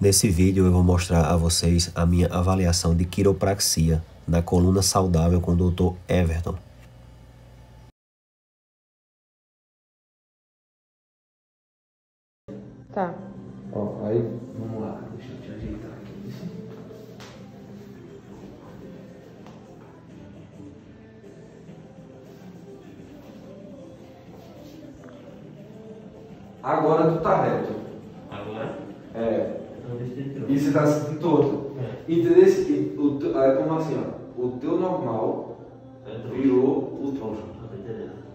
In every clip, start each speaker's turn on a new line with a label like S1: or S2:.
S1: Nesse vídeo eu vou mostrar a vocês a minha avaliação de quiropraxia na coluna saudável com o Dr. Everton.
S2: Tá.
S3: Ó, aí, vamos lá. Deixa eu te ajeitar aqui. Agora tu tá reto.
S4: Agora?
S3: É.
S4: E
S3: E você tá sentindo todo. Entendeu? É como assim, ó. O teu normal virou o troncho.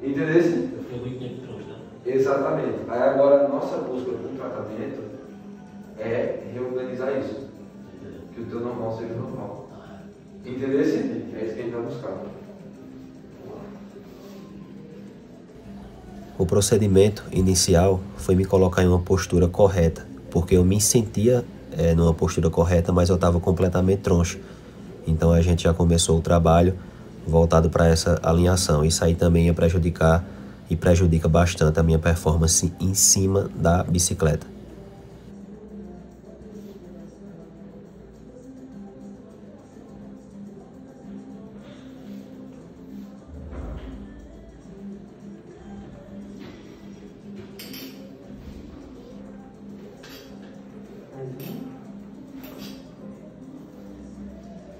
S3: Entendeu?
S4: Eu fiquei muito tempo troncho, né?
S3: Exatamente. Aí agora a nossa busca com tratamento é reorganizar isso. Que o teu normal seja normal. Entendeu? É isso que a gente vai buscar.
S1: O procedimento inicial foi me colocar em uma postura correta, porque eu me sentia numa postura correta, mas eu estava completamente troncho. Então a gente já começou o trabalho voltado para essa alinhação. Isso aí também ia prejudicar e prejudica bastante a minha performance em cima da bicicleta.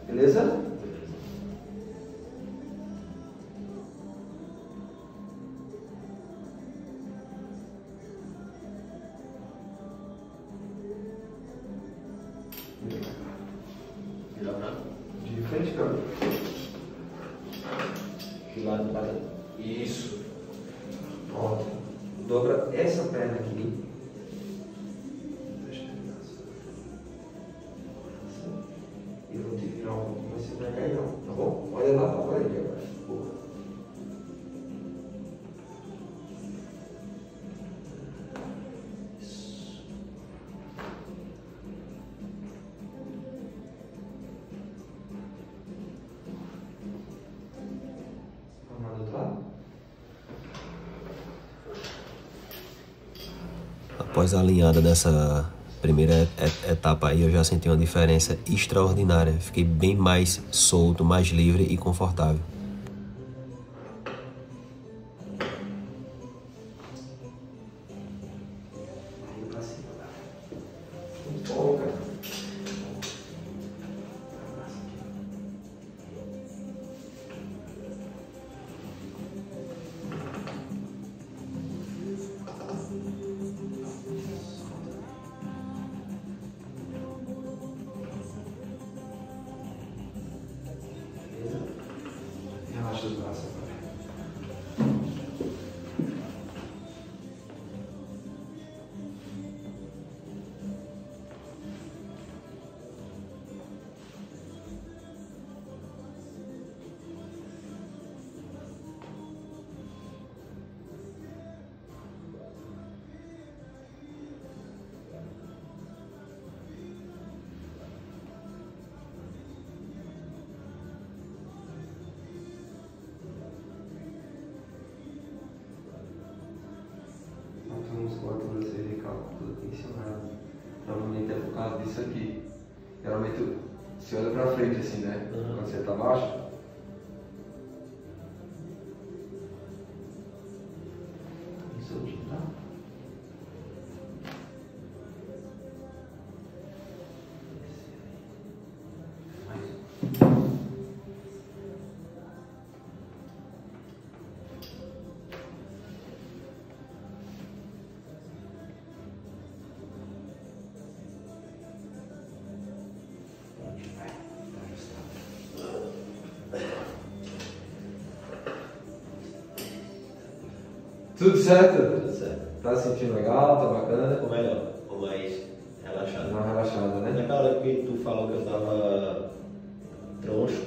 S3: Beleza? De frente, cara.
S4: De lado para dentro.
S3: Isso. Pronto. Dobra essa perna aqui. Deixa eu virar assim. E vou te virar um pouquinho, mas você não vai cair não, tá bom? Olha lá pra parede agora. Boa. Isso. Vamos lá do outro lado?
S1: Após a alinhada dessa primeira etapa aí, eu já senti uma diferença extraordinária. Fiquei bem mais solto, mais livre e confortável.
S3: Aí pra cima, tá? Muito bom, cara. Relaxa os braços agora. A tua musculatura cervical toda tensionada. Provavelmente é por causa disso aqui. Geralmente você olha pra frente assim, né? Quando você tá baixo. Isso aqui, tá? Tudo certo?
S4: Tudo certo.
S3: Tá se sentindo legal? Tá bacana?
S4: Ficou melhor, ficou mais relaxado.
S3: Dá uma relaxada, né?
S4: Naquela hora que tu falou que eu tava troncho,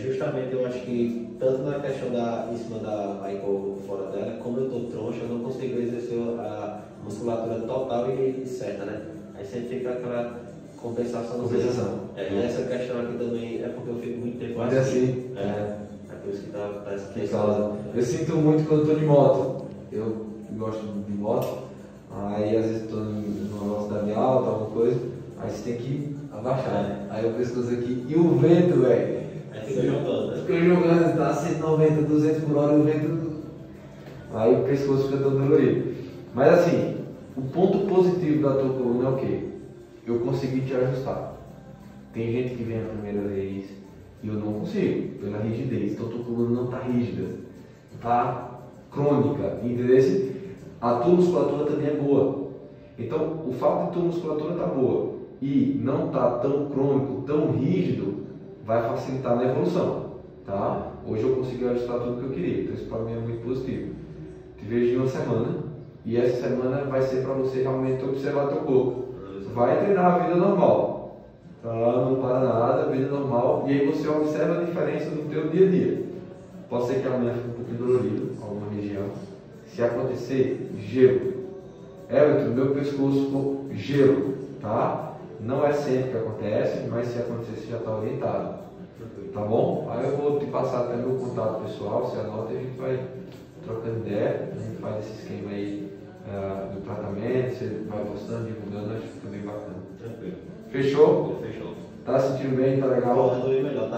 S4: justamente eu acho que tanto na questão em cima da Michael fora dela, como eu tô troncho, eu não consigo exercer a musculatura total e certa, né? Aí sempre fica aquela compensação.
S3: Compensação.
S4: E essa questão aqui também é porque eu fico muito tempo
S3: Mas assim.
S4: É por isso que tá essa
S3: Por
S4: questão.
S3: causa. Eu sinto muito quando eu tô de moto. Eu gosto de moto. Aí às vezes estou numa velocidade alta, alguma coisa. coisa, aí você tem que abaixar, né? Aí o pescoço aqui, e o vento, velho.
S4: Aí fica jogando, né?
S3: Fica jogando, tá 190, 200 por hora e o vento... Aí o pescoço fica todo dolorido. Mas assim, o ponto positivo da tua coluna é o quê? Eu consegui te ajustar. Tem gente que vem a primeira vez e eu não consigo, pela rigidez. Então a tua coluna não está rígida, está crônica, entendeu? A tua musculatura também é boa. Então o fato de tua musculatura estar boa e não estar tão crônico, tão rígido, vai facilitar na evolução, tá? Hoje eu consegui ajustar tudo que eu queria, então isso para mim é muito positivo. Te vejo em uma semana e essa semana vai ser para você realmente observar teu corpo. Vai treinar a vida normal, tá? Não para nada, vida normal, e aí você observa a diferença do teu dia a dia. Pode ser que amanhã fique um pouquinho dolorido, alguma região. Se acontecer, gelo. Everton, meu pescoço ficou gelo, tá? Não é sempre que acontece, mas se acontecer, você já está orientado. Tá bom? Aí eu vou te passar até meu contato pessoal, você anota e a gente vai trocando ideia, a gente faz esse esquema aí do tratamento, você vai postando, divulgando, acho que fica bem bacana.
S4: Tranquilo.
S3: Fechou?
S4: Fechou.
S3: Tá sentindo bem? Tá legal?
S4: Porra, dormi melhor.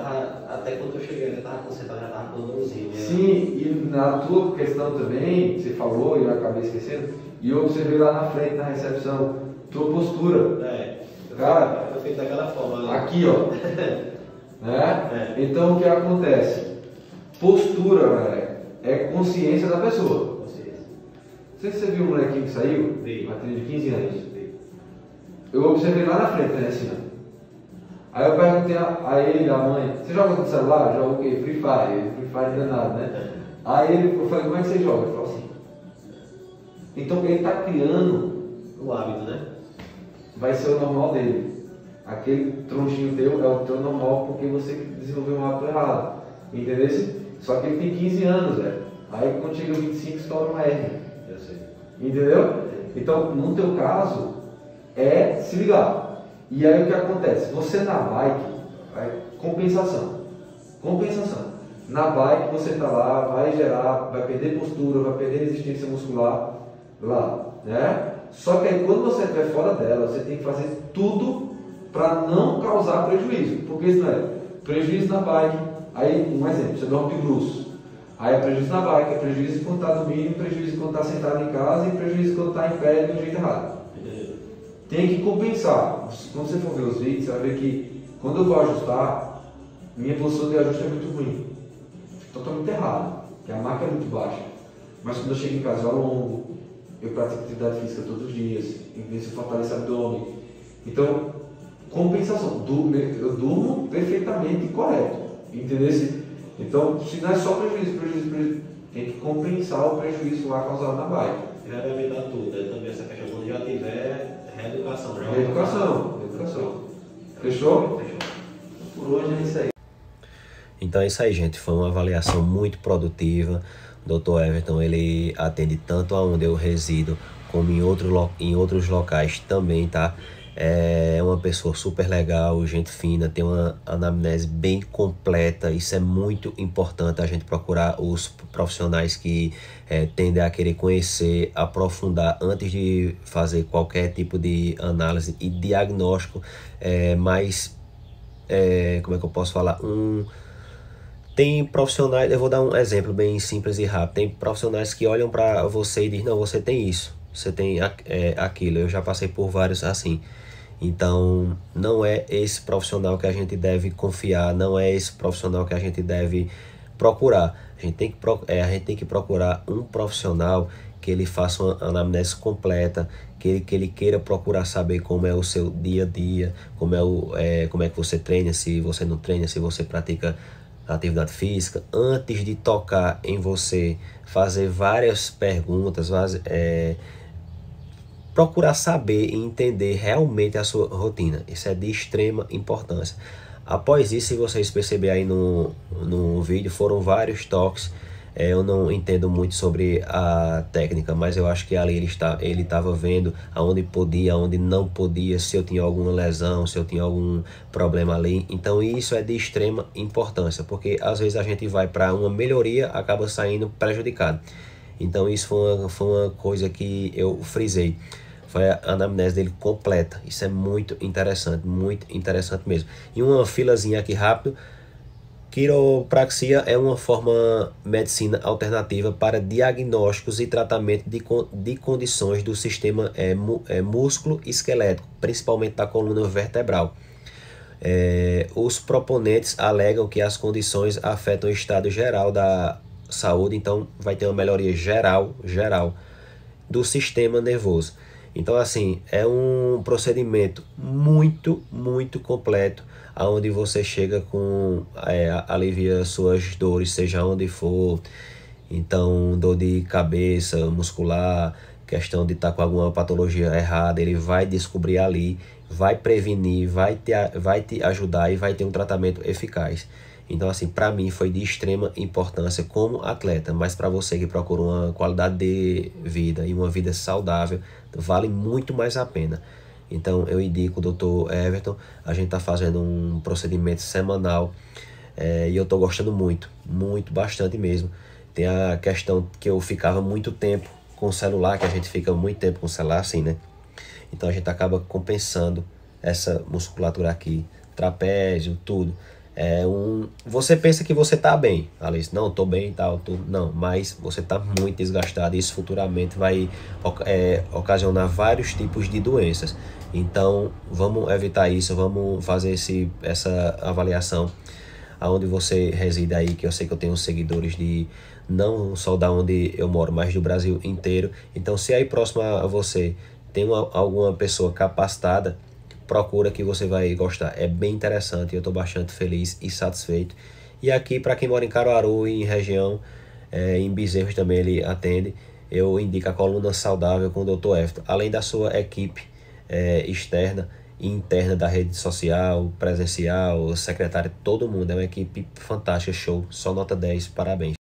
S4: Até quando eu cheguei, eu tava concentrado, já tava com dorzinho.
S3: Sim, e na tua questão também, você falou e eu acabei esquecendo, e eu observei lá na frente, na recepção, tua postura. Cara,
S4: eu fiz daquela forma, né?
S3: Aqui, ó. Né? Então o que acontece? Postura, velho, é consciência da pessoa.
S4: Consciência.
S3: Não sei se você viu um molequinho que saiu,
S4: Vi.
S3: uma de 15 anos. Eu observei lá na frente, né, assim, ó. Aí eu perguntei a ele, a mãe, você joga no celular? Joga o quê? Free Fire. Free Fire danado, né? Aí eu falei, como é que você joga? Ele falou assim. Então ele está criando
S4: o hábito, né?
S3: Vai ser o normal dele. Aquele tronchinho teu é o teu normal porque você desenvolveu um hábito errado. Entendeu? Só que ele tem 15 anos, velho. Aí quando chega 25 estoura uma hérnia.
S4: Eu sei.
S3: Entendeu? Então, no teu caso, é se ligar. E aí o que acontece? Você na bike, compensação. Compensação. Na bike você está lá, vai gerar, vai perder postura, vai perder resistência muscular lá, né? Só que aí quando você estiver fora dela, você tem que fazer tudo para não causar prejuízo. Porque isso não é prejuízo na bike. Aí, um exemplo, você dorme de bruço. Aí é prejuízo na bike, é prejuízo quando está dormindo, prejuízo quando está sentado em casa e prejuízo quando está em pé do jeito errado. Tem que compensar. Quando você for ver os vídeos, você vai ver que quando eu vou ajustar, minha posição de ajuste é muito ruim. Totalmente errado, porque a marca é muito baixa. Mas quando eu chego em casa, eu alongo, eu pratico atividade física todos os dias, eu fortaleço o abdômen. Então, compensação. Eu durmo perfeitamente correto. Entendeu? Então, se não é só prejuízo, tem que compensar o prejuízo lá causado na bike.
S4: Já vai me dar tudo, né? Também essa questão, quando já tiver reeducação.
S3: Reeducação. Fechou?
S4: Fechou.
S3: Por hoje é isso aí.
S1: Então é isso aí, gente. Foi uma avaliação muito produtiva. O Dr. Everton, ele atende tanto aonde eu resido, como em outros locais também, tá? É uma pessoa super legal, gente fina, tem uma anamnese bem completa. Isso é muito importante, a gente procurar os profissionais que tendem a querer conhecer, aprofundar antes de fazer qualquer tipo de análise e diagnóstico. Mas, como é que eu posso falar? Tem profissionais, eu vou dar um exemplo bem simples e rápido. Tem profissionais que olham para você e dizem, não, você tem isso, você tem aquilo. Eu já passei por vários assim. Então, não é esse profissional que a gente deve confiar, não é esse profissional que a gente deve procurar. A gente tem que procurar um profissional que ele faça uma anamnese completa, que ele queira procurar saber como é o seu dia a dia, como é que você treina, se você não treina, se você pratica atividade física, antes de tocar em você, fazer várias perguntas, procurar saber e entender realmente a sua rotina. Isso é de extrema importância. Após isso, se vocês perceberem aí no vídeo, foram vários toques. Eu não entendo muito sobre a técnica, mas eu acho que ali ele estava vendo aonde podia, aonde não podia, se eu tinha alguma lesão, se eu tinha algum problema ali. Então isso é de extrema importância, porque às vezes a gente vai para uma melhoria, acaba saindo prejudicado. Então isso foi uma coisa que eu frisei. Foi a anamnese dele completa. Isso é muito interessante mesmo. E uma filazinha aqui rápido. Quiropraxia é uma forma medicina alternativa para diagnósticos e tratamento de condições do sistema músculo-esquelético, principalmente da coluna vertebral. Os proponentes alegam que as condições afetam o estado geral da saúde, então vai ter uma melhoria geral do sistema nervoso. Então, assim, é um procedimento muito completo, aonde você chega com, alivia suas dores, seja onde for. Então, dor de cabeça, muscular, questão de estar com alguma patologia errada, ele vai descobrir ali, vai prevenir, vai te ajudar e vai ter um tratamento eficaz. Então, assim, para mim foi de extrema importância como atleta, mas para você que procura uma qualidade de vida e uma vida saudável, vale muito mais a pena. Então, eu indico o Dr. Everton, a gente está fazendo um procedimento semanal e eu estou gostando bastante mesmo. Tem a questão que eu ficava muito tempo com o celular, que a gente fica muito tempo com o celular assim, né? Então, a gente acaba compensando essa musculatura aqui, trapézio, tudo. Você pensa que você tá bem, Alice, não, tô bem e tal, tudo. Não, mas você tá muito desgastado e isso futuramente vai ocasionar vários tipos de doenças. Então, vamos evitar isso, vamos fazer essa avaliação aonde você reside aí, que eu sei que eu tenho seguidores de não só da onde eu moro, mas do Brasil inteiro. Então, se aí próximo a você tem alguma pessoa capacitada, procura que você vai gostar. É bem interessante, eu estou bastante feliz e satisfeito. E aqui, para quem mora em Caruaru e em região, em Bezerros também ele atende, eu indico a Coluna Saudável com o Dr. Everton. Além da sua equipe externa e interna da rede social, presencial, secretário, todo mundo. É uma equipe fantástica, show, só nota 10, parabéns.